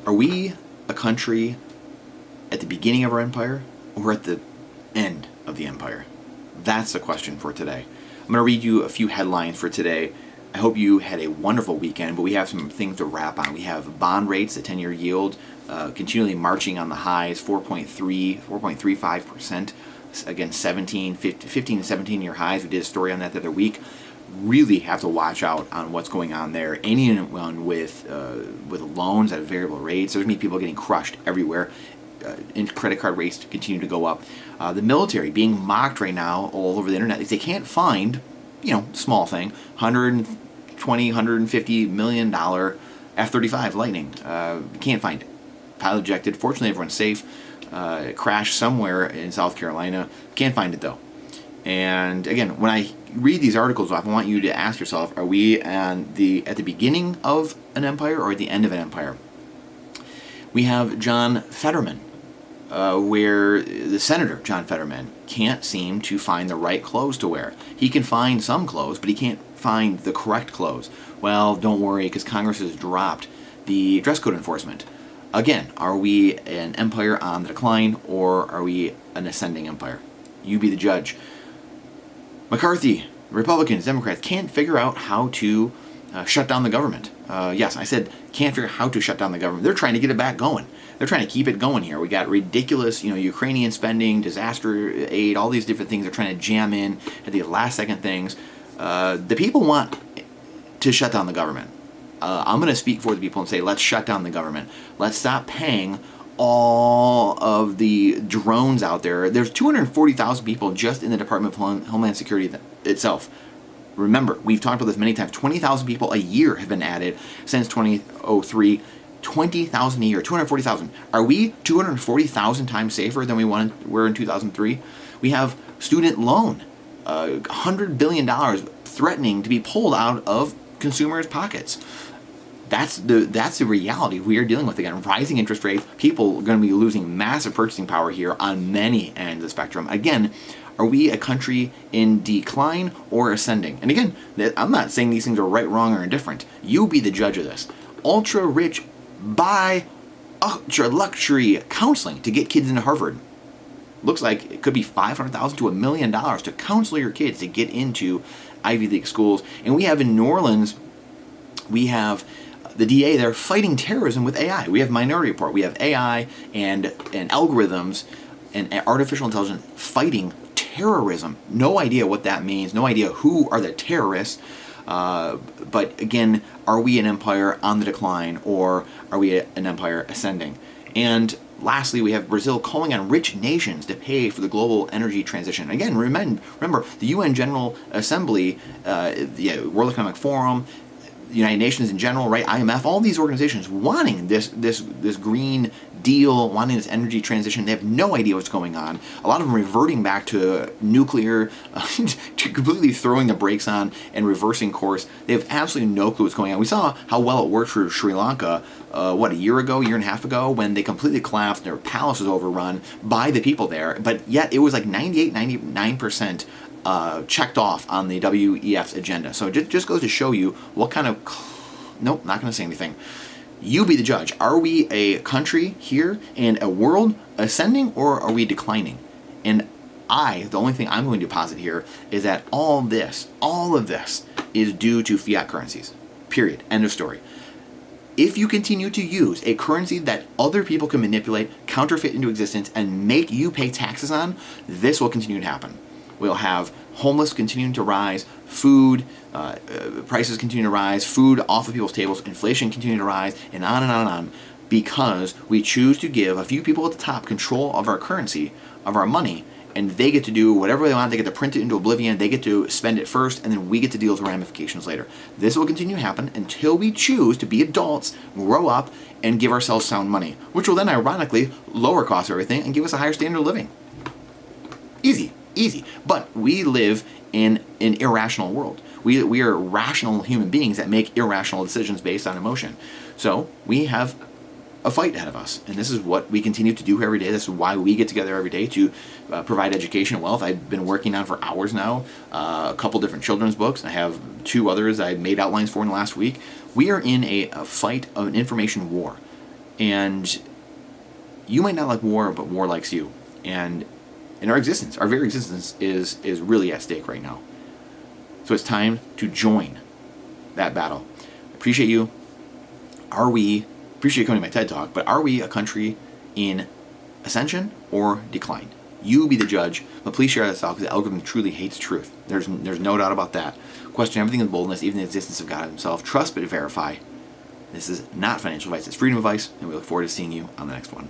Are we a country at the beginning of our empire or at the end of the empire? That's the question for today. I'm going to read you a few headlines for today. I hope you had a wonderful weekend, but we have some things to wrap on. We have bond rates, the 10-year yield, continually marching on the highs, 4.35%. Again, 15 to 17-year highs. We did a story on that the other week. Really have to watch out on what's going on there. Anyone with loans at variable rates, there's going to be people getting crushed everywhere. And credit card rates continue to go up. The military being mocked right now all over the internet. They can't find, small thing, $120, $150 million F-35 Lightning. Can't find it. Pilot ejected. Fortunately, everyone's safe. It crashed somewhere in South Carolina. Can't find it though. And again, when I read these articles off, I want you to ask yourself: are we at the beginning of an empire or at the end of an empire? We have John Fetterman, where the Senator John Fetterman can't seem to find the right clothes to wear. He can find some clothes, but he can't find the correct clothes. Well, don't worry, because Congress has dropped the dress code enforcement. Again, are we an empire on the decline, or are we an ascending empire? You be the judge. McCarthy, Republicans, Democrats can't figure out how to shut down the government. Yes, I said can't figure out how to shut down the government. They're trying to get it back going. They're trying to keep it going here. We got ridiculous, Ukrainian spending, disaster aid, all these different things they're trying to jam in at the last second things. The people want to shut down the government. I'm going to speak for the people and say, let's shut down the government. Let's stop paying all of the drones out there. There's 240,000 people just in the Department of Homeland Security itself. Remember, we've talked about this many times. 20,000 people a year have been added since 2003. 20,000 a year, 240,000. Are we 240,000 times safer than we were in 2003? We have student loan, $100 billion threatening to be pulled out of consumers' pockets. That's the reality we are dealing with. Again, rising interest rates. People are going to be losing massive purchasing power here on many ends of the spectrum. Again, are we a country in decline or ascending? And again, I'm not saying these things are right, wrong, or indifferent. You be the judge of this. Ultra rich buy ultra luxury counseling to get kids into Harvard. Looks like it could be $500,000 to $1 million to counsel your kids to get into Ivy League schools. And we have in New Orleans, we have the DA there fighting terrorism with AI. We have Minority Report. We have AI and algorithms and artificial intelligence fighting terrorism. No idea what that means. No idea who are the terrorists. But again, are we an empire on the decline, or are we an empire ascending? And lastly, we have Brazil calling on rich nations to pay for the global energy transition. Again, remember the UN General Assembly, the World Economic Forum, the United Nations in general, right? IMF, all these organizations wanting this Green Deal, wanting this energy transition. They have no idea what's going on. A lot of them reverting back to nuclear, to completely throwing the brakes on and reversing course. They have absolutely no clue what's going on. We saw how well it worked for Sri Lanka, a year and a half ago, when they completely collapsed. Their palace was overrun by the people there, but yet it was like 99% checked off on the WEF's agenda. So it just goes to show you what kind of... Nope, not going to say anything. You be the judge. Are we a country here and a world ascending, or are we declining? And the only thing I'm going to posit here is that all of this is due to fiat currencies. Period. End of story. If you continue to use a currency that other people can manipulate, counterfeit into existence, and make you pay taxes on, this will continue to happen. We'll have homeless continuing to rise, food prices continue to rise, food off of people's tables, inflation continuing to rise, and on and on and on, because we choose to give a few people at the top control of our currency, of our money, and they get to do whatever they want. They get to print it into oblivion. They get to spend it first, and then we get to deal with ramifications later. This will continue to happen until we choose to be adults, grow up, and give ourselves sound money, which will then ironically lower costs of everything and give us a higher standard of living. Easy. But we live in an irrational world. We are rational human beings that make irrational decisions based on emotion. So we have a fight ahead of us, and this is what we continue to do every day. This is why we get together every day to provide education and wealth. I've been working on for hours now, a couple different children's books. I have 2 others I made outlines for in the last week. We are in a fight of an information war. And you might not like war, but war likes you. And our existence, our very existence, is really at stake right now. So it's time to join that battle. I appreciate you. Appreciate you coming to my TED Talk, but are we a country in ascension or decline? You be the judge, but please share this out because the algorithm truly hates truth. There's no doubt about that. Question everything with boldness, even the existence of God himself. Trust but verify. This is not financial advice, it's freedom advice, and we look forward to seeing you on the next one.